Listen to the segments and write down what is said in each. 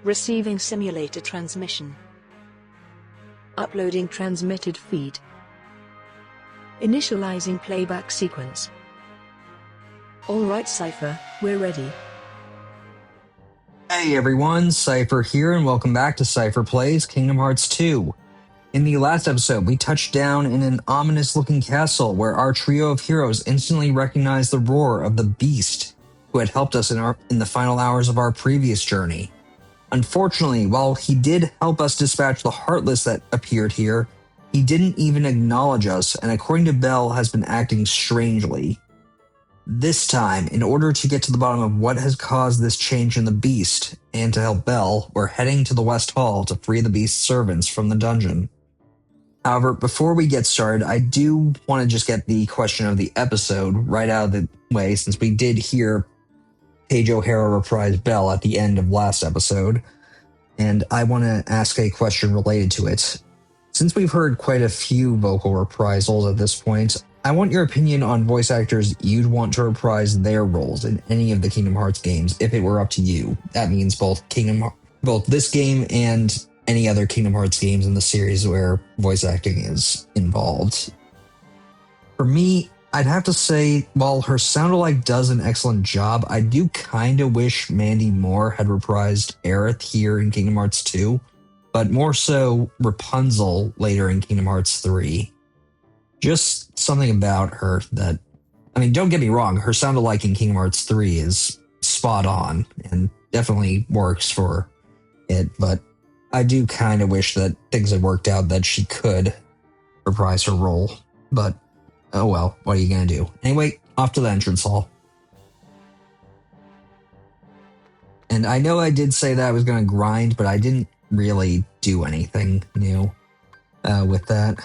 Receiving simulator transmission. Uploading transmitted feed. Initializing playback sequence. Alright Seipher, we're ready. Hey everyone, Seipher here and welcome back to Seipher Plays Kingdom Hearts 2. In the last episode, we touched down in an ominous-looking castle where our trio of heroes instantly recognized the roar of the beast who had helped us in the final hours of our previous journey. Unfortunately, while he did help us dispatch the Heartless that appeared here, he didn't even acknowledge us and according to Belle has been acting strangely. This time, in order to get to the bottom of what has caused this change in the beast, and to help Belle, we're heading to the West Hall to free the beast's servants from the dungeon. However, before we get started, I do want to just get the question of the episode right out of the way, since we did hear Paige O'Hara reprise Belle at the end of last episode, and I want to ask a question related to it. Since we've heard quite a few vocal reprisals at this point, I want your opinion on voice actors you'd want to reprise their roles in any of the Kingdom Hearts games if it were up to you. That means both this game and any other Kingdom Hearts games in the series where voice acting is involved. For me, I'd have to say, while her sound-alike does an excellent job, I do kind of wish Mandy Moore had reprised Aerith here in Kingdom Hearts 2, but more so Rapunzel later in Kingdom Hearts 3. Just something about her that, I mean, don't get me wrong, her sound-alike in Kingdom Hearts 3 is spot on and definitely works for it, but I do kind of wish that things had worked out that she could reprise her role, but oh well, what are you gonna do? Anyway, off to the entrance hall. And I know I did say that I was gonna grind, but I didn't really do anything new with that.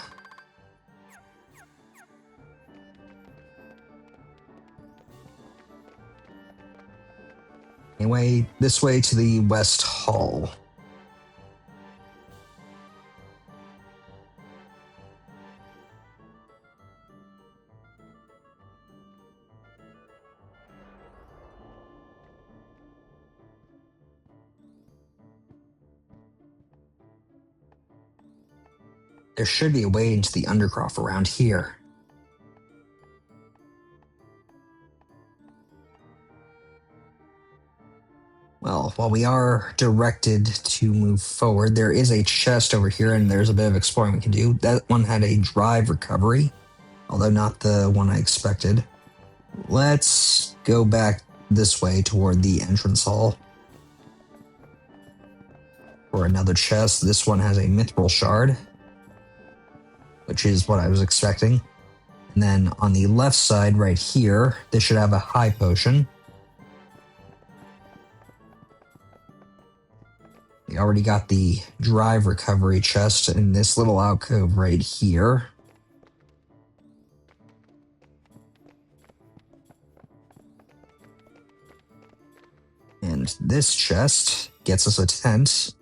Anyway, this way to the West Hall. There should be a way into the Undercroft around here. Well, while we are directed to move forward, there is a chest over here and there's a bit of exploring we can do. That one had a drive recovery, although not the one I expected. Let's go back this way toward the entrance hall. For another chest, this one has a mithril shard, which is what I was expecting. And then on the left side right here, this should have a high potion. We already got the drive recovery chest in this little alcove right here. And this chest gets us a tent.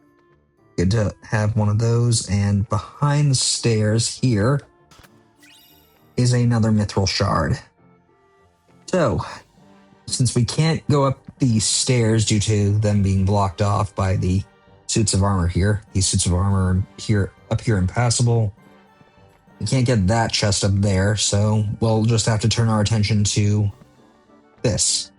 Good to have one of those. And behind the stairs here is another mithril shard. So, since we can't go up these stairs due to them being blocked off by the suits of armor here, these suits of armor up here impassable, we can't get that chest up there, so we'll just have to turn our attention to this.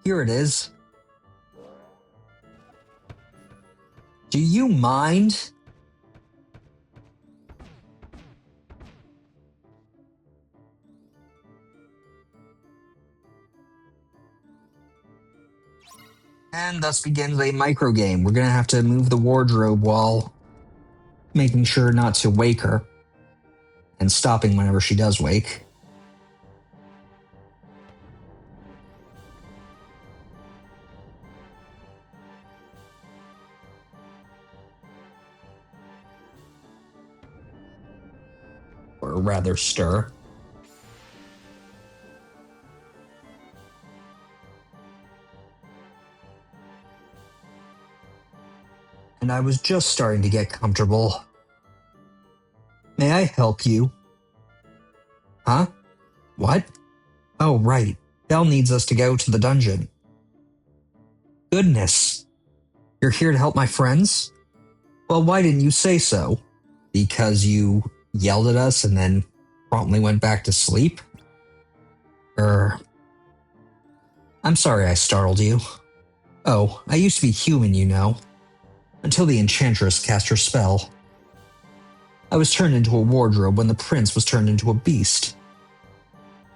Here it is. Do you mind? And thus begins a micro game. We're gonna have to move the wardrobe while making sure not to wake her and stopping whenever she does wake. Or rather stir. And I was just starting to get comfortable May I help you? Huh? What? Oh, right. Belle needs us to go to the dungeon. Goodness. You're here to help my friends? Well, why didn't you say so? Because you yelled at us and then promptly went back to sleep? I'm sorry I startled you. Oh, I used to be human, you know. Until the enchantress cast her spell. I was turned into a wardrobe when the prince was turned into a beast.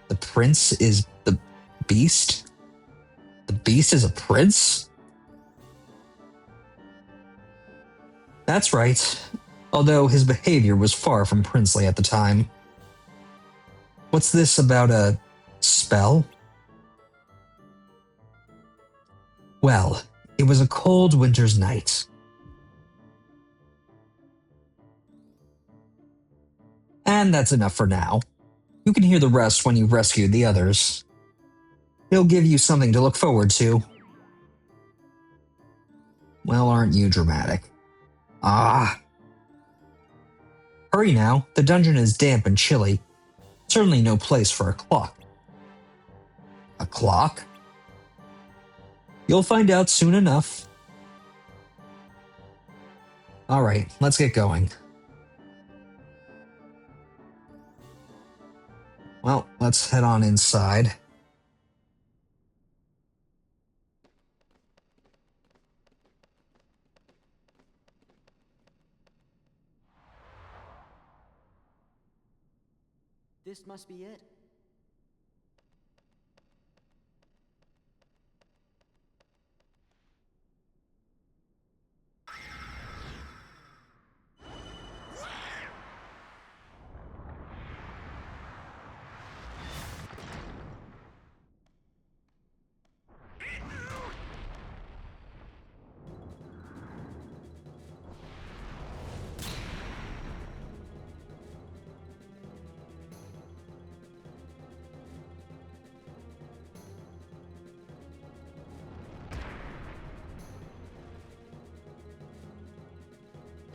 The prince is the beast? The beast is a prince? That's right, although his behavior was far from princely at the time. What's this about a spell? Well, it was a cold winter's night. And that's enough for now. You can hear the rest when you've rescued the others. It'll give you something to look forward to. Well, aren't you dramatic? Ah. Hurry now, the dungeon is damp and chilly. Certainly no place for a clock. A clock? You'll find out soon enough. Alright, let's get going. Well, let's head on inside. This must be it.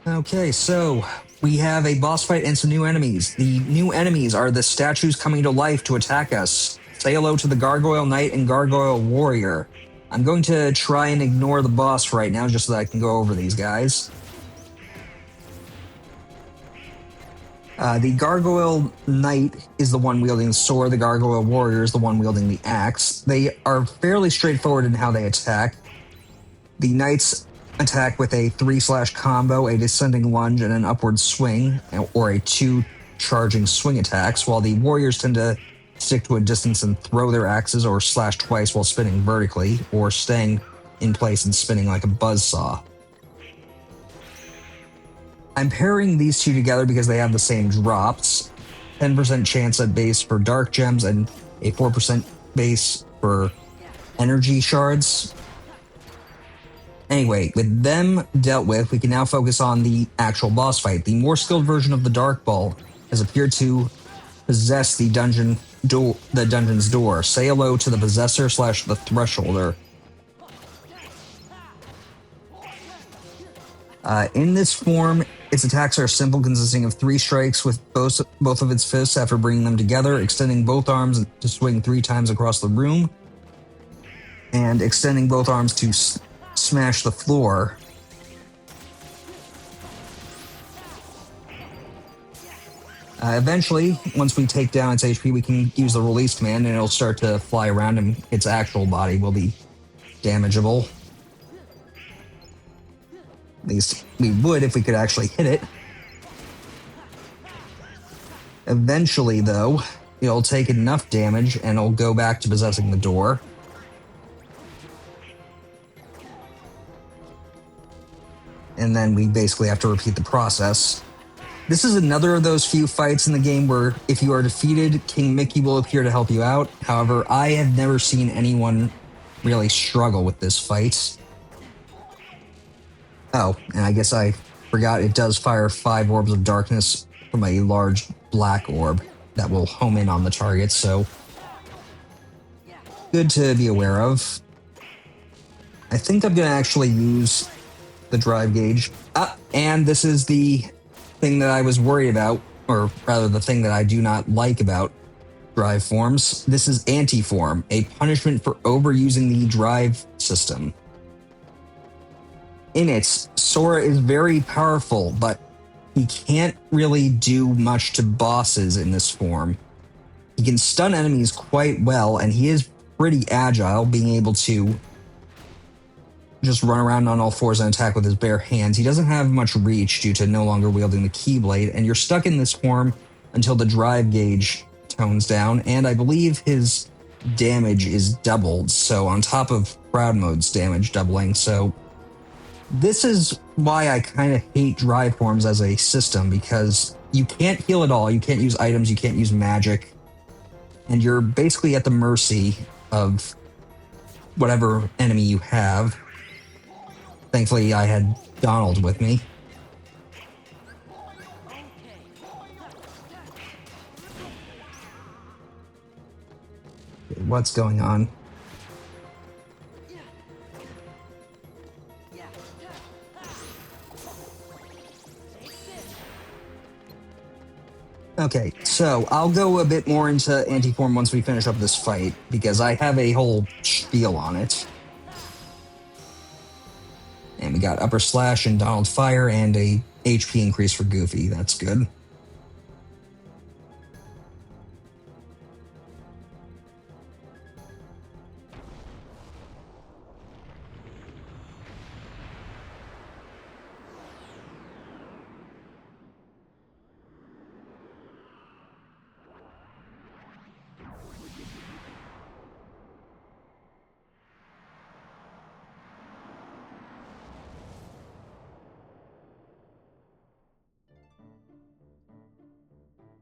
Okay, so we have a boss fight and some new enemies. The new enemies are the statues coming to life to attack us. Say hello to the Gargoyle Knight and Gargoyle Warrior. I'm going to try and ignore the boss right now just so that I can go over these guys. The Gargoyle Knight is the one wielding the sword. The Gargoyle Warrior is the one wielding the axe. They are fairly straightforward in how they attack. The Knights attack with a 3/ combo, a descending lunge, and an upward swing, or a 2 charging swing attacks, while the Warriors tend to stick to a distance and throw their axes or slash twice while spinning vertically, or staying in place and spinning like a buzzsaw. I'm pairing these two together because they have the same drops. 10% chance at base for dark gems and a 4% base for energy shards. Anyway, with them dealt with, we can now focus on the actual boss fight. The more skilled version of the Dark Ball has appeared to possess the dungeon's door. Say hello to the Possessor / the Thresholder. In this form, its attacks are simple, consisting of 3 strikes with both of its fists after bringing them together, extending both arms to swing 3 times across the room, and extending both arms to smash the floor. Eventually, once we take down its HP, we can use the release command and it'll start to fly around and its actual body will be damageable. At least we would if we could actually hit it. Eventually, though, it'll take enough damage and it'll go back to possessing the door. And then we basically have to repeat the process. This is another of those few fights in the game where if you are defeated, King Mickey will appear to help you out. However, I have never seen anyone really struggle with this fight. Oh, and I guess I forgot it does fire 5 orbs of darkness from a large black orb that will home in on the target, so good to be aware of. I think I'm going to actually use the drive gauge. And this is the thing that I was worried about. or rather the thing that I do not like about drive forms. This is anti-form, a punishment for overusing the drive system. In it, Sora is very powerful, but he can't really do much to bosses in this form. He can stun enemies quite well, and he is pretty agile, being able to just run around on all fours and attack with his bare hands. He doesn't have much reach due to no longer wielding the Keyblade, and you're stuck in this form until the drive gauge tones down, and I believe his damage is doubled, so on top of crowd mode's damage doubling, so this is why I kind of hate drive forms as a system, because you can't heal at all, you can't use items, you can't use magic, and you're basically at the mercy of whatever enemy you have. Thankfully, I had Donald with me. What's going on? Okay, so I'll go a bit more into anti-form once we finish up this fight, because I have a whole spiel on it. And we got upper slash and Donald Fire and a HP increase for Goofy. That's good.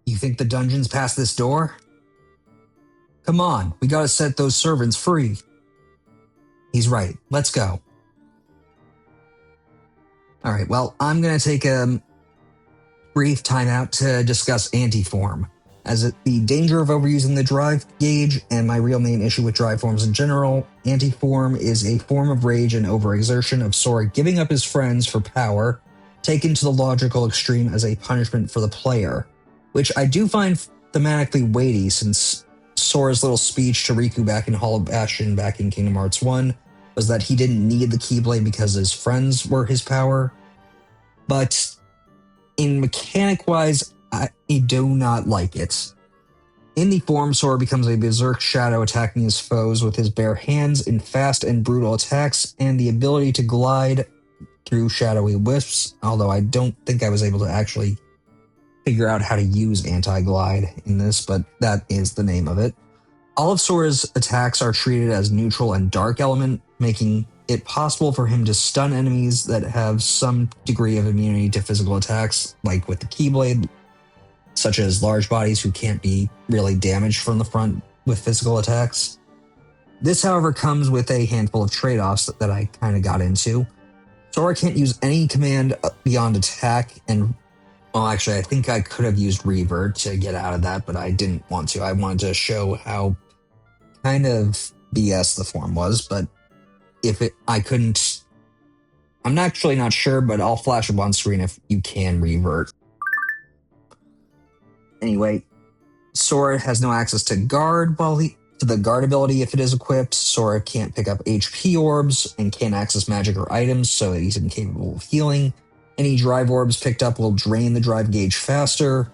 You think the dungeon's past this door? Come on, we gotta set those servants free. He's right, let's go. Alright, well, I'm gonna take a brief timeout to discuss anti-form, as the danger of overusing the drive gauge and my real main issue with drive forms in general. Anti-form is a form of rage and overexertion of Sora giving up his friends for power, taken to the logical extreme as a punishment for the player, which I do find thematically weighty, since Sora's little speech to Riku back in Hall of Bastion back in Kingdom Hearts 1 was that he didn't need the Keyblade because his friends were his power. But in mechanic-wise, I do not like it. In the form, Sora becomes a berserk shadow attacking his foes with his bare hands in fast and brutal attacks, and the ability to glide through shadowy wisps, although I don't think I was able to actually figure out how to use anti-glide in this, but that is the name of it. All of Sora's attacks are treated as neutral and dark element, making it possible for him to stun enemies that have some degree of immunity to physical attacks, like with the Keyblade, such as large bodies who can't be really damaged from the front with physical attacks. This, however, comes with a handful of trade-offs that I kind of got into. Sora can't use any command beyond attack, and well, actually, I think I could have used Revert to get out of that, but I didn't want to. I wanted to show how kind of BS the form was, but I couldn't... I'm actually not sure, but I'll flash up on screen if you can Revert. Anyway, Sora has no access to guard to the guard ability if it is equipped. Sora can't pick up HP orbs and can't access magic or items, so he's incapable of healing. Any drive orbs picked up will drain the drive gauge faster,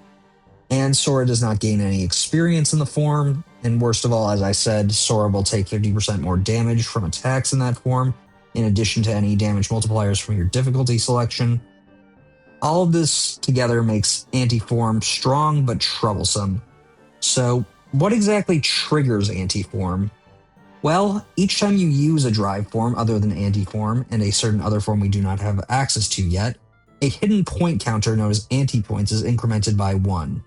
and Sora does not gain any experience in the form, and worst of all, as I said, Sora will take 50% more damage from attacks in that form, in addition to any damage multipliers from your difficulty selection. All of this together makes anti-form strong but troublesome. So, what exactly triggers anti-form? Well, each time you use a drive form other than anti-form, and a certain other form we do not have access to yet, a hidden point counter known as anti-points is incremented by 1.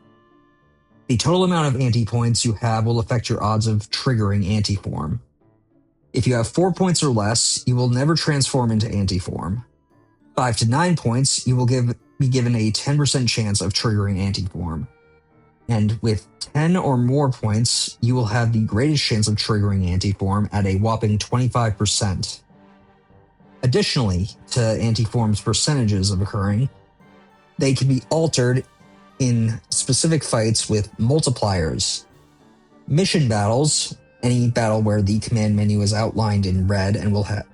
The total amount of anti-points you have will affect your odds of triggering anti-form. If you have 4 points or less, you will never transform into anti-form. 5 to 9 points, you will be given a 10% chance of triggering anti-form. And with 10 or more points, you will have the greatest chance of triggering anti-form at a whopping 25%. Additionally to anti-form's percentages of occurring, they can be altered in specific fights with multipliers. Mission battles, any battle where the command menu is outlined in red and will have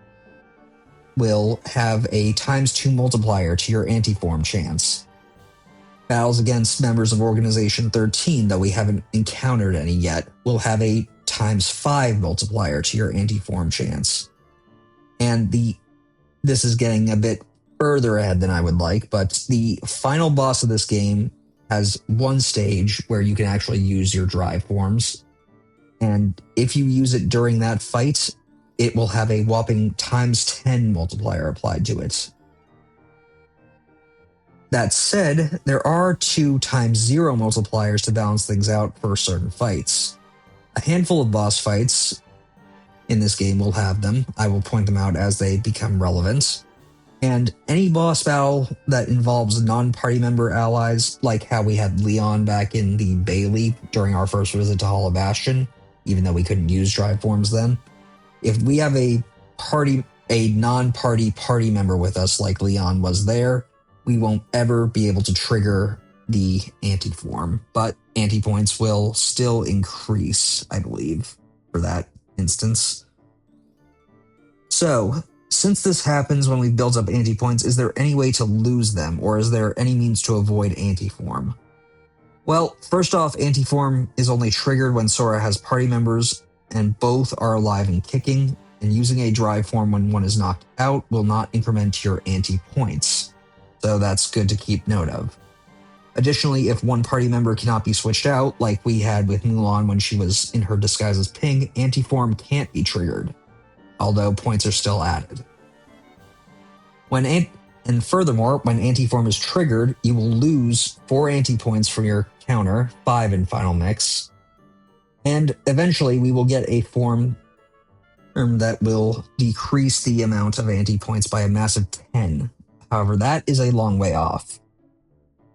a ×2 multiplier to your anti-form chance. Battles against members of Organization 13, though we haven't encountered any yet, will have a ×5 multiplier to your anti-form chance. And this is getting a bit further ahead than I would like, but the final boss of this game has one stage where you can actually use your drive forms. And if you use it during that fight, it will have a whopping ×10 multiplier applied to it. That said, there are 2 ×0 multipliers to balance things out for certain fights. A handful of boss fights in this game will have them. I will point them out as they become relevant. And any boss battle that involves non-party member allies, like how we had Leon back in the Bailey during our first visit to Hollow Bastion, even though we couldn't use drive forms then. If we have a non-party party member with us like Leon was there, we won't ever be able to trigger the anti-form, but anti-points will still increase, I believe, for that instance. So, since this happens when we build up anti-points, is there any way to lose them, or is there any means to avoid anti-form? Well, first off, anti-form is only triggered when Sora has party members and both are alive and kicking, and using a drive form when one is knocked out will not increment your anti-points. So that's good to keep note of. Additionally, if one party member cannot be switched out, like we had with Mulan when she was in her disguise as Ping, anti-form can't be triggered, although points are still added. And furthermore, when anti-form is triggered, you will lose 4 anti-points from your counter, 5 in Final Mix, and eventually we will get a form that will decrease the amount of anti-points by a massive 10. However, that is a long way off.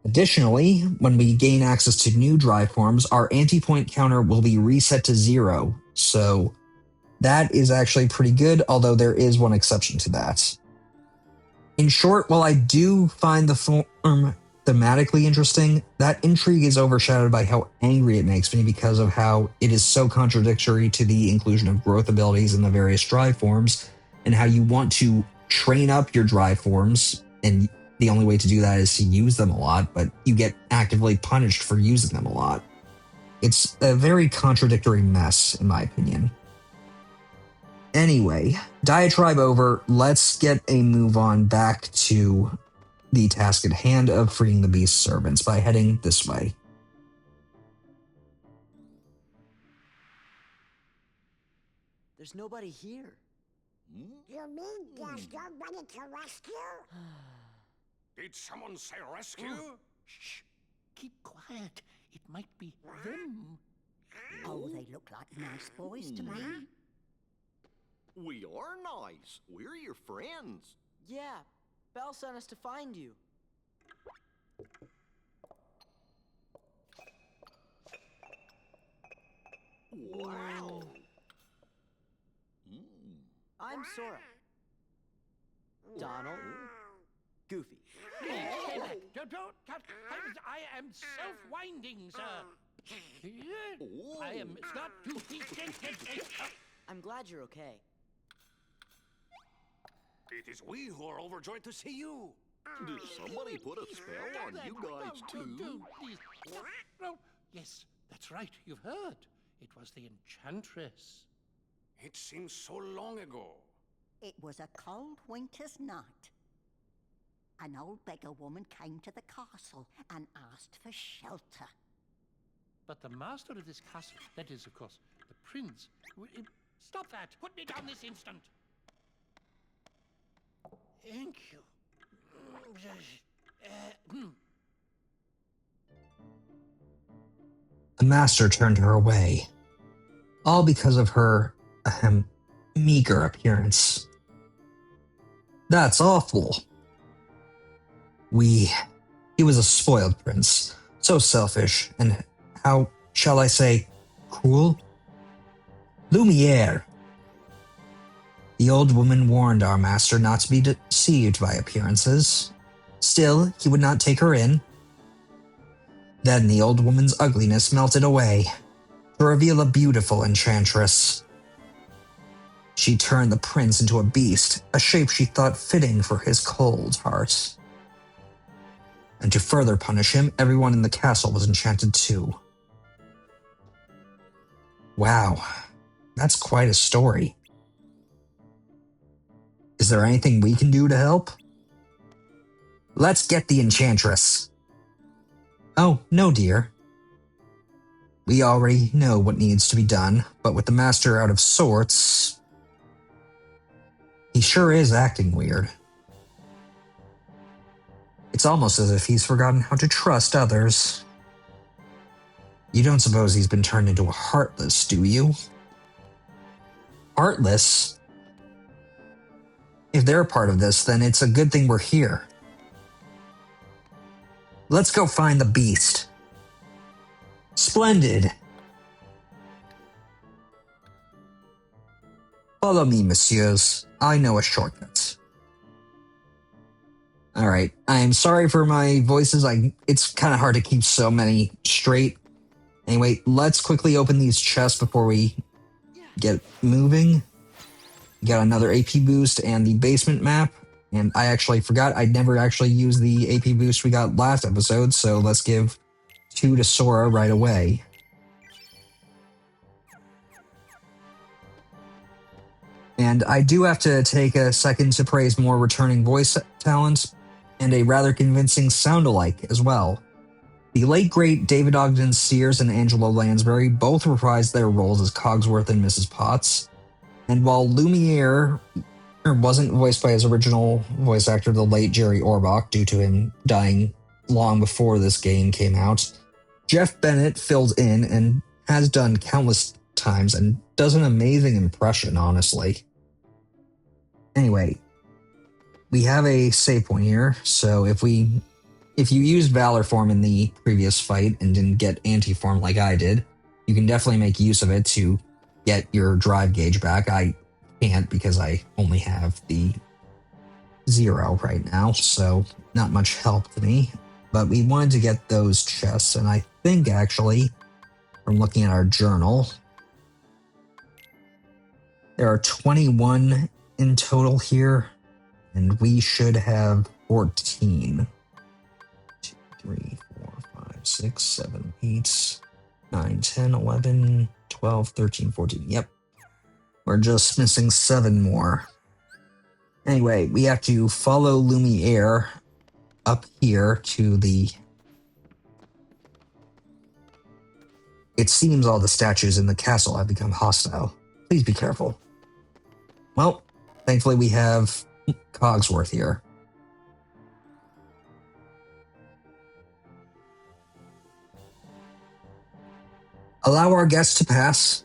Additionally, when we gain access to new drive forms, our anti-point counter will be reset to 0, so that is actually pretty good, although there is one exception to that. In short, while I do find the form thematically interesting, that intrigue is overshadowed by how angry it makes me because of how it is so contradictory to the inclusion of growth abilities in the various drive forms, and how you want to train up your drive forms, and the only way to do that is to use them a lot, but you get actively punished for using them a lot. It's a very contradictory mess, in my opinion. Anyway, diatribe over, let's get a move on back to the task at hand of freeing the beast servants by heading this way. There's nobody here. You mean there's nobody to rescue? Did someone say rescue? Shh. Keep quiet. It might be them. Oh, they look like nice boys to me. We are nice. We're your friends. Yeah, Belle sent us to find you. Wow. I'm Sora. Donald. Goofy. Stay back. Don't. I am self-winding, sir. I am not too deep. I'm glad you're okay. It is we who are overjoyed to see you. Did somebody put a spell on you guys too? Please. No. Yes, that's right. You've heard. It was the Enchantress. It seems so long ago. It was a cold winter's night. An old beggar woman came to the castle and asked for shelter. But the master of this castle, that is, of course, the prince... Stop that! Put me down this instant! Thank you. The master turned her away, all because of her, meager appearance. That's awful. He was a spoiled prince, so selfish, and how shall I say, cruel? Lumiere. The old woman warned our master not to be deceived by appearances. Still, he would not take her in. Then the old woman's ugliness melted away to reveal a beautiful enchantress. She turned the prince into a beast, a shape she thought fitting for his cold heart. And to further punish him, everyone in the castle was enchanted too. Wow, that's quite a story. Is there anything we can do to help? Let's get the enchantress. Oh, no, dear. We already know what needs to be done, but with the master out of sorts, he sure is acting weird. It's almost as if he's forgotten how to trust others. You don't suppose he's been turned into a heartless, do you? Heartless? If they're a part of this, then it's a good thing we're here. Let's go find the beast. Splendid. Follow me, messieurs. I know a shortcut. Alright, I'm sorry for my voices. It's kind of hard to keep so many straight. Anyway, let's quickly open these chests before we get moving. We got another AP boost and the basement map. And I actually forgot I never actually used the AP boost we got last episode, so let's give 2 to Sora right away. And I do have to take a second to praise more returning voice talent and a rather convincing sound-alike as well. The late great David Ogden Sears and Angela Lansbury both reprised their roles as Cogsworth and Mrs. Potts. And while Lumiere wasn't voiced by his original voice actor, the late Jerry Orbach, due to him dying long before this game came out, Jeff Bennett filled in and has done countless times and does an amazing impression, honestly. Anyway, we have a save point here, so if you used Valor form in the previous fight and didn't get anti-form like I did, you can definitely make use of it to get your drive gauge back. I can't because I only have the 0 right now, so not much help to me. But we wanted to get those chests, and I think actually, from looking at our journal, there are 21 in total here, and we should have 14. 2, 3, 4, 5, 6, 7, 8, 9, 10, 11, 12, 13, 14. Yep. We're just missing 7 more. Anyway, we have to follow Lumiere up here to the... It seems all the statues in the castle have become hostile. Please be careful. Well, thankfully we have Cogsworth here. Allow our guests to pass.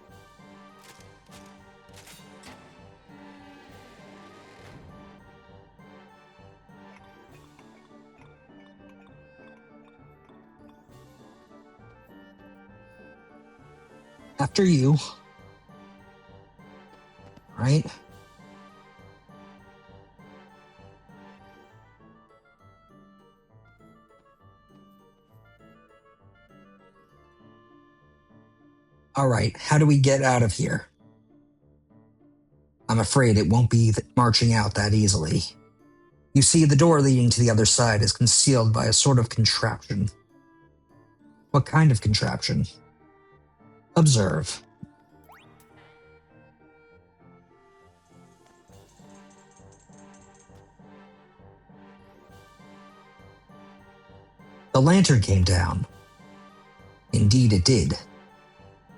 After you. Right? Alright, how do we get out of here? I'm afraid it won't be marching out that easily. You see, the door leading to the other side is concealed by a sort of contraption. What kind of contraption? Observe. The lantern came down. Indeed it did.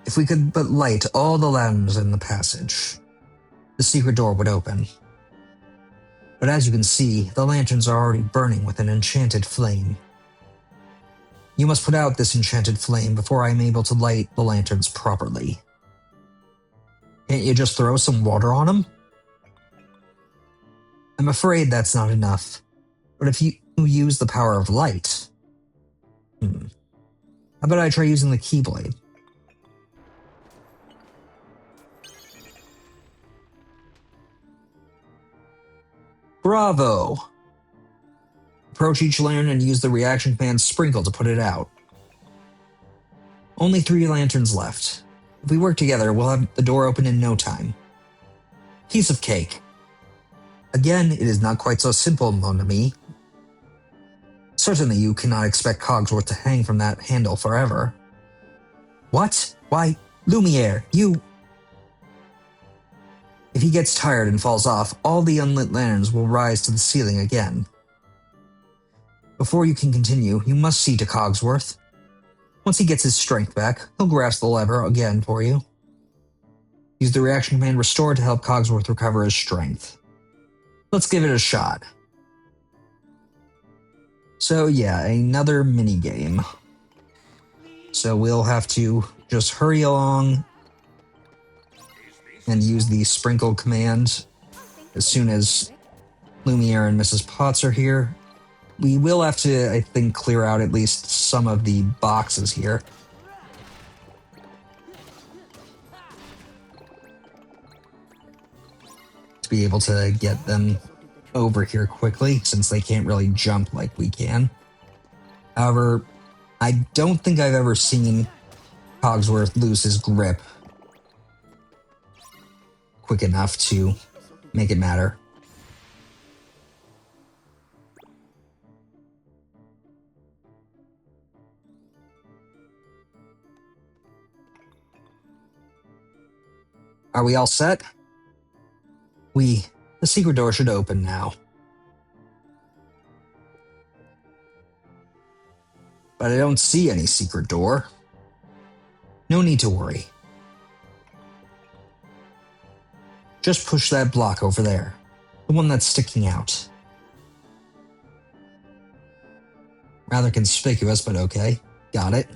If we could but light all the lanterns in the passage, the secret door would open. But as you can see, the lanterns are already burning with an enchanted flame. You must put out this enchanted flame before I am able to light the lanterns properly. Can't you just throw some water on them? I'm afraid that's not enough. But if you use the power of light... How about I try using the Keyblade? Bravo! Approach each lantern and use the reaction command Sprinkle to put it out. Only 3 lanterns left. If we work together, we'll have the door open in no time. Piece of cake. Again, it is not quite so simple, mon ami. Certainly you cannot expect Cogsworth to hang from that handle forever. What? Why, Lumiere, you... If he gets tired and falls off, all the unlit lanterns will rise to the ceiling again. Before you can continue, you must see to Cogsworth. Once he gets his strength back, he'll grasp the lever again for you. Use the reaction command Restore to help Cogsworth recover his strength. Let's give it a shot. So yeah, another minigame. So we'll have to just hurry along and use the sprinkle command as soon as Lumiere and Mrs. Potts are here. We will have to, I think, clear out at least some of the boxes here. To be able to get them over here quickly, since they can't really jump like we can. However, I don't think I've ever seen Cogsworth lose his grip quick enough to make it matter. Are we all set? The secret door should open now. But I don't see any secret door. No need to worry. Just push that block over there. The one that's sticking out. Rather conspicuous, but okay. Got it.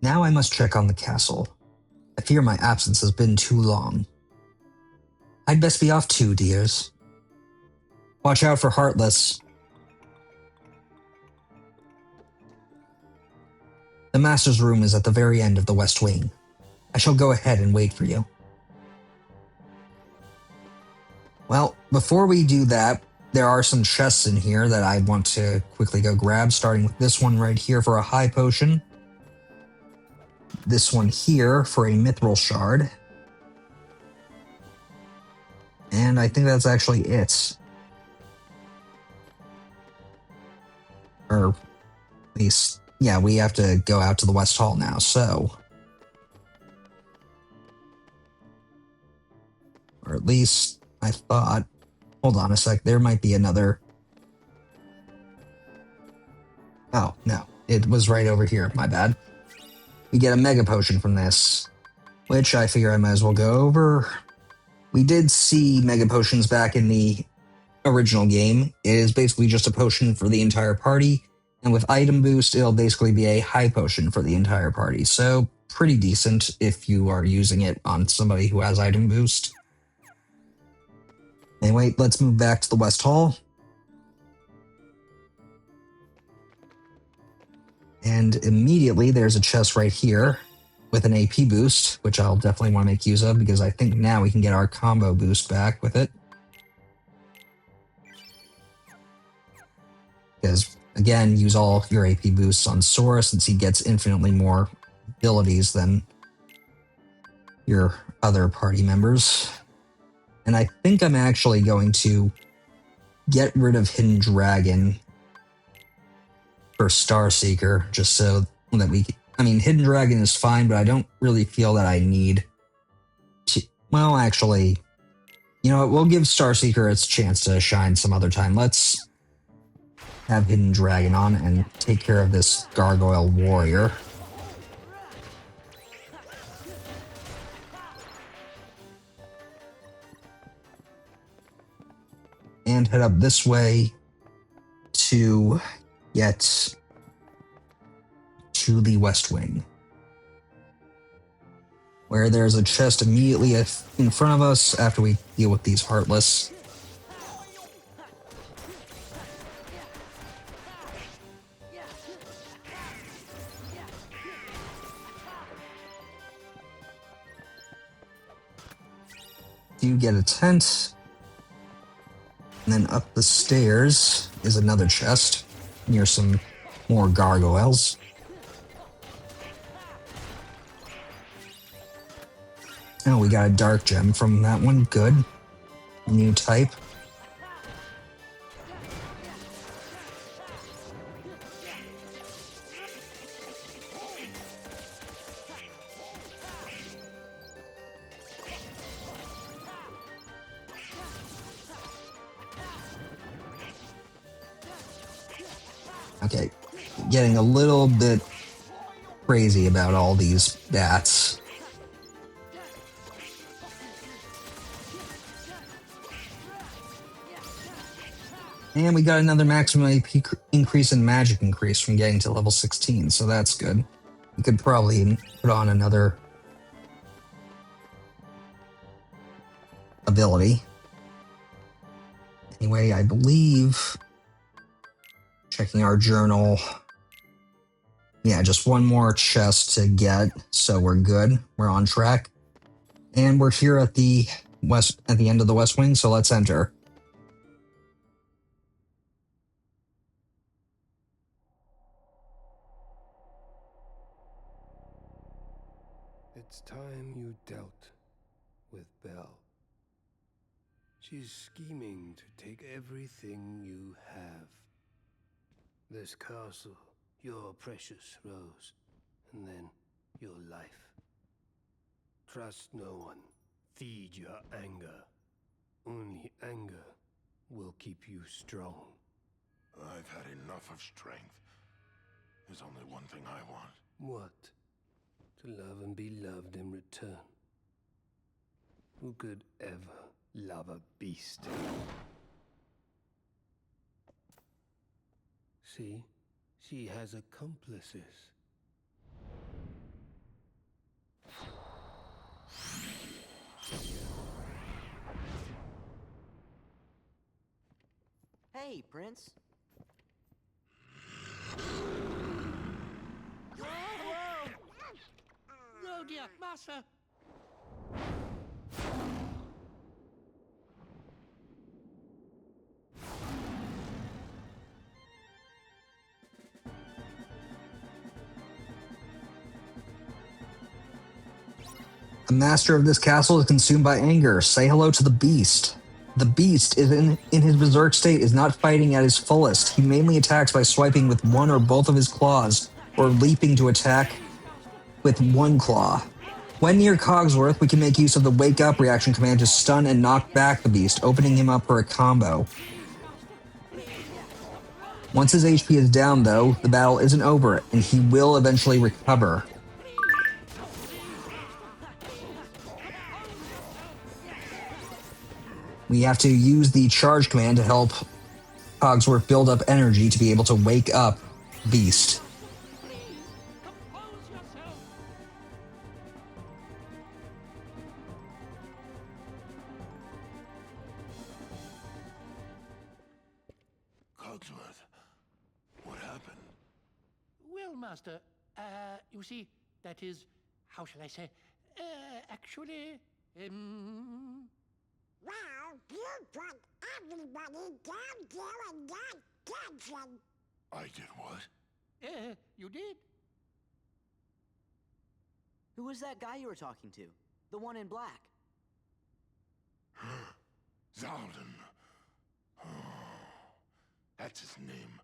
Now I must check on the castle. I fear my absence has been too long. I'd best be off too, dears. Watch out for Heartless. The Master's room is at the very end of the West Wing. I shall go ahead and wait for you. Well, before we do that, there are some chests in here that I want to quickly go grab, starting with this one right here for a high potion. This one here for a mithril shard. And I think that's actually it. Or at least, yeah, we have to go out to the West Hall now, so. Or at least, I thought. Hold on a sec, there might be another. Oh, no, it was right over here, my bad. We get a mega potion from this, which I figure I might as well go over. We did see mega potions back in the original game. It is basically just a potion for the entire party, and with item boost, it'll basically be a high potion for the entire party. So pretty decent if you are using it on somebody who has item boost. Anyway, let's move back to the West Hall. And immediately there's a chest right here with an AP boost, which I'll definitely want to make use of because I think now we can get our combo boost back with it. Because, again, use all your AP boosts on Sora since he gets infinitely more abilities than your other party members. And I think I'm actually going to get rid of Hidden Dragon for Starseeker, just so that we can, I mean, Hidden Dragon is fine, but I don't really feel that I need to, well, actually, you know what, we'll give Starseeker its chance to shine some other time. Let's have Hidden Dragon on and take care of this Gargoyle Warrior. And head up this way to get to the West Wing, where there's a chest immediately in front of us after we deal with these Heartless. do get a tent. And then up the stairs is another chest near some more gargoyles. Oh, we got a dark gem from that one. Good. New type. Okay, getting a little bit crazy about all these bats. And we got another maximum AP increase in magic increase from getting to level 16, so that's good. We could probably put on another ability. Anyway, I believe, checking our journal, yeah, just one more chest to get, so we're good. We're on track. And we're here at the end of the West Wing, so let's enter. It's time you dealt with Belle. She's scheming to take everything you have. This castle, your precious rose, and then your life. Trust no one. Feed your anger. Only anger will keep you strong. I've had enough of strength. There's only one thing I want. What? To love and be loved in return. Who could ever love a beast? See? She has accomplices. Hey, Prince. Oh dear, Master. The master of this castle is consumed by anger. Say hello to the beast. The beast is in his berserk state is not fighting at his fullest. He mainly attacks by swiping with one or both of his claws, or leaping to attack with one claw. When near Cogsworth, we can make use of the Wake Up reaction command to stun and knock back the beast, opening him up for a combo. Once his HP is down, though, the battle isn't over, and he will eventually recover. We have to use the charge command to help Cogsworth build up energy to be able to wake up Beast. Compose yourself. Cogsworth, what happened? Well, Master, you see, that is, how shall I say, actually, Well, you put everybody down there in that dungeon. I did what? you did. Who was that guy you were talking to? The one in black. Zaldin. That's his name.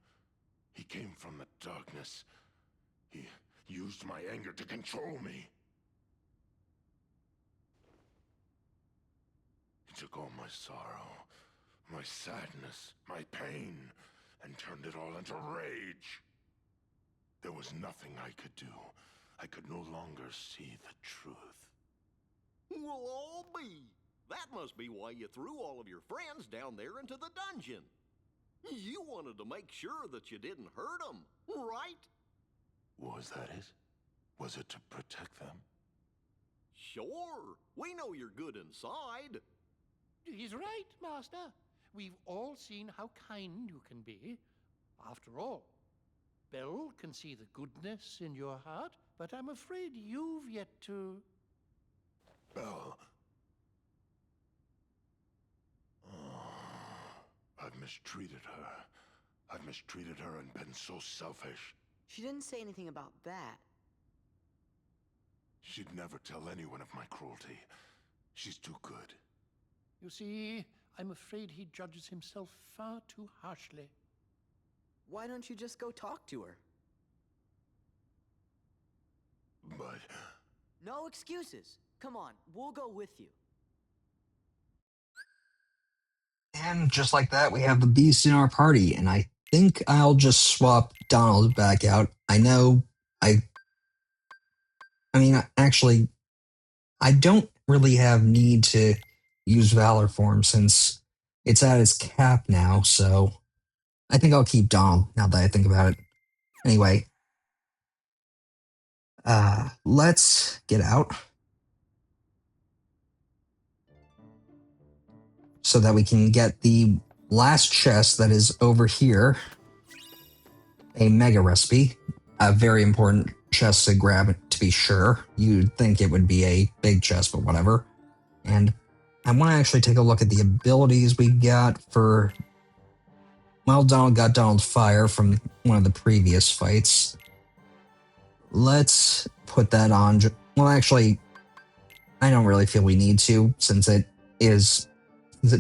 He came from the darkness. He used my anger to control me. He took all my sorrow, my sadness, my pain, and turned it all into rage. There was nothing I could do. I could no longer see the truth. We'll all be. That must be why you threw all of your friends down there into the dungeon. You wanted to make sure that you didn't hurt them, right? Was that it? Was it to protect them? Sure. We know you're good inside. He's right, Master. We've all seen how kind you can be. After all, Belle can see the goodness in your heart, but I'm afraid you've yet to... Belle. I've mistreated her. I've mistreated her and been so selfish. She didn't say anything about that. She'd never tell anyone of my cruelty. She's too good. You see, I'm afraid he judges himself far too harshly. Why don't you just go talk to her? But... No excuses. Come on, we'll go with you. And just like that, we have the beast in our party, and I think I'll just swap Donald back out. I know I mean, actually, I don't really have need to use Valor Form since it's at its cap now, so I think I'll keep Donald now that I think about it. Anyway, let's get out so that we can get the last chest that is over here, a mega recipe, a very important chest to grab, to be sure. You'd think it would be a big chest, but whatever. And I want to actually take a look at the abilities we got for... Well, Donald got Donald Fire from one of the previous fights. Let's put that on. Well, actually, I don't really feel we need to, since it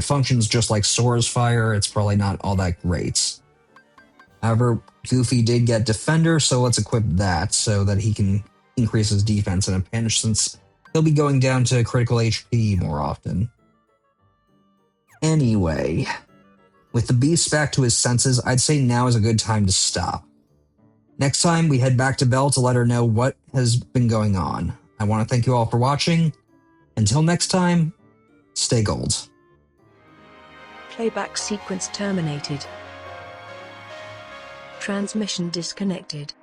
functions just like Sora's Fire. It's probably not all that great. However, Goofy did get Defender, so let's equip that so that he can increase his defense in a pinch, since he'll be going down to critical HP more often. Anyway, with the beast back to his senses, I'd say now is a good time to stop. Next time, we head back to Belle to let her know what has been going on. I want to thank you all for watching. Until next time, stay gold. Playback sequence terminated. Transmission disconnected.